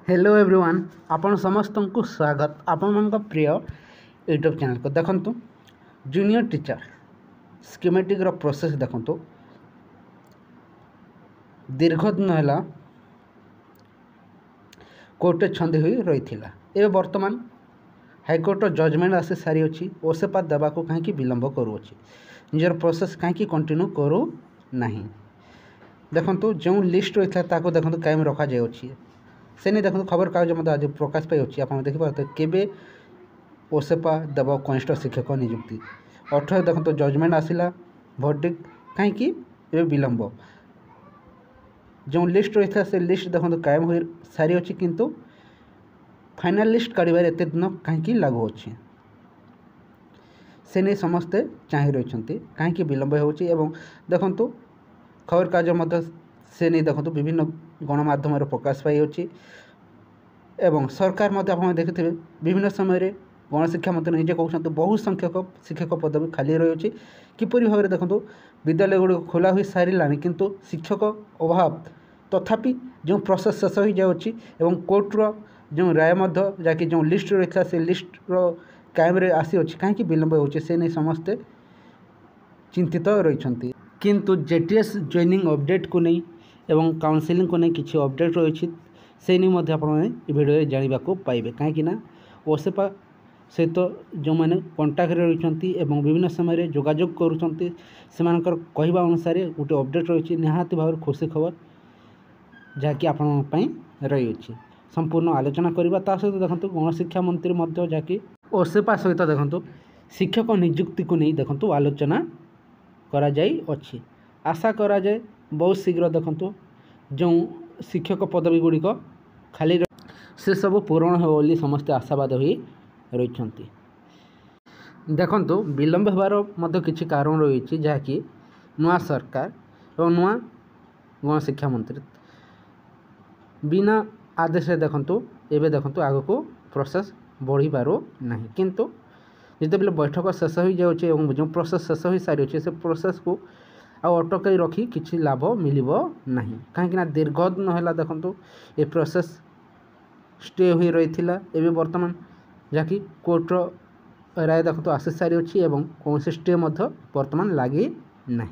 Hello everyone आपण समस्त को स्वागत आपण प्रिय यूट्यूब चैनल को देखंतु जूनियर टीचर स्कीमेटिक रो प्रोसेस देखंतु दीर्घ दिन है कोर्टे छंदी हुई रही एवं वर्तमान हाईकोर्ट जजमेंट आसी सारी अच्छी ओसेपा देवा को कहीं विलंब करुच्ची निजर प्रोसेस कहीं कंटिन्यू करू नहीं देखंतु जो लिस्ट रही है देखो कायम रखा जाए से नहीं देखो खबर कागज मत आज प्रकाश पाई आप देखिए केवे ओसेपा देव कनिष्ठ शिक्षक नियुक्ति 18 देखो जजमेंट आसला भर्डिक कहीं विलंब जो लिस्ट रही है से लिस्ट देखो कायम हो सारी अच्छी किंतु फाइनल लिस्ट काढ़ार एत दिन कहीं लागू अच्छे से नहीं समस्ते चाह रही कहीं विलंब हो देखु खबर कागज मत से नहीं देखो विभिन्न गणमाध्यम प्रकाश पाई एवं सरकार आप देखिए विभिन्न समय गणशिक्षा मंत्री निजे कहते बहुत संख्यक शिक्षक पदवी खाली रही किपरि भाव देखो विद्यालय गुड़िक खोला हो सारा किंतु शिक्षक अभाव तथापि जो प्रोसेस शेष हो जाऊँगी एवं कोर्टर जो राय जहाँकि जो लिस्ट रही है से लिस्टर कायम आसी अच्छी कहीं विलंब हो नहीं समस्ते चिंतित रही किंतु जेटीएस जॉइनिंग अपडेट को नहीं एवं काउंसिलिंग को नहीं किसी अपडेट रही से नहीं आप भिडियो जानवा पाइबे कहीं ओसेपा सहित जो मैंने कंटाक्ट रही विभिन्न समय जोगाजोग कर कहवा अनुसार गोटे अपडेट रही निहाती भाव खुशी खबर जहाँकि आपण रही संपूर्ण आलोचना करवा सहित देखो गणशिक्षा मंत्री जहाँकि ओसेपा सहित देखो शिक्षक नियुक्ति को नहीं देखो आलोचना करा जाई अच्छी आशा करा जाए बहुत शीघ्र देखो जो शिक्षक पदवी गुड़िक खाली से सब पूरण हो समस्ते आशावाद हो रही देखु विलंब होबार किसी कारण रही जहाँकि नुआ सरकार और नुआ गणशिक्षा मंत्री बिना आदेश देखु एवं देखु आग को प्रोसेस बढ़ी पार ना किंतु जिते बैठक शेष हो जाए जो प्रोसेस शेष हो सारी अच्छे से प्रोसेस को अटक रखी किसी लाभ मिल ना कहीं दीर्घ दिन है देखो ये प्रोसेस स्टे हो रही है वर्तमान जहाँकि कोर्टर राय देखो आसी सारी अच्छी एवं कौन स्टे वर्तमान लगी ना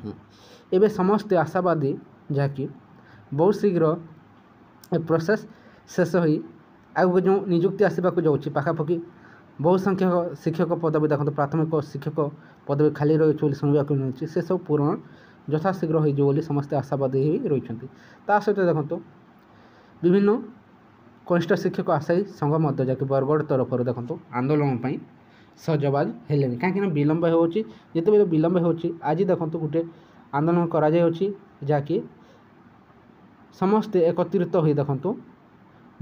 एवं समस्ते आशावादी जहाँकि बहुत शीघ्र ए प्रोसेस शेष हो आगे जो नियुक्ति आसवाक जाऊँगी पाखापाखि बहुत संख्यक शिक्षक पदवी देखो प्राथमिक शिक्षक पदवी खाली रही शुणा मिलूँ से सब पूर्ण यथाशीघ्र हो समस्ते आशावादी रही सहित देखो विभिन्न कनिष्ठ शिक्षक आशायी संघ जहाँकि बरगढ़ तरफ देखो आंदोलन सजबाज है कहीं विलंब होते विलंब हो आज देखो गोटे आंदोलन करा समस्ते एकत्रित हो देखो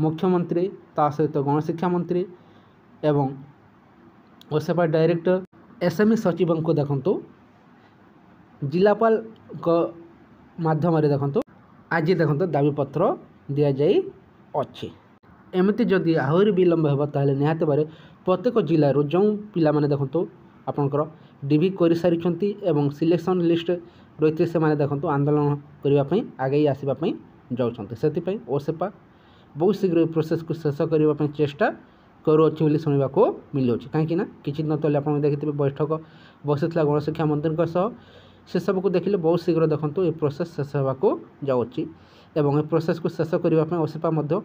मुख्यमंत्री ता सहित गणशिक्षा मंत्री एवं ओसेपा डायरेक्टर एसएमई सचिव को देखो जिलापाल माध्यम देखो आज देखो दाबीपत्र दि जाई अच्छी एमती जदि आहरी विलंब हो ताहले निहाते बारे प्रत्येक जिलूर जो पिला माने देखो आपणकर डिवी कर सारी एवं सिलेक्शन लिस्ट रही से माने देखो आंदोलन करने आगे आसवाई जाऊँच से ओसेपा बहुत शीघ्र प्रोसेस को शेष करने चेष्टा करुच्छी शुणा मिलूँ कहीं किसी दिन तले आप देखिए बैठक बसी गणशिक्षा मंत्री से सबको देखिले बहुत शीघ्र देखो ये प्रोसेस शेष होगा जाऊँगी एवं ये प्रोसेस को शेष करने ओसेपा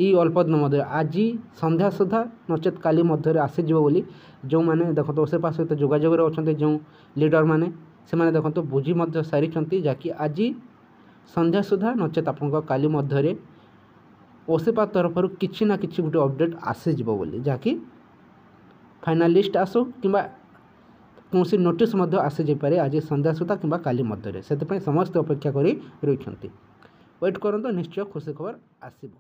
ये अल्प दिन आज संध्या सुधा नचेत काली मध्य आसीज जो मैंने देखो ओसेपा सहित जोगाजोग अच्छा जो लीडर मैंने से देखो बुझी सारी जहाँकि आज संध्या सुधा नचेत आप काली मध्य ओसेपा तरफ किसी ना कि गोटे अपडेट आसीज जहाँकि फाइनल लिस्ट आसो कि कौन नोटिस आसी जापे आज संध्या सुधा कि काली मध्य से समस्त अपेक्षा कर रही वेट करते निश्चय खुशी खबर आसब।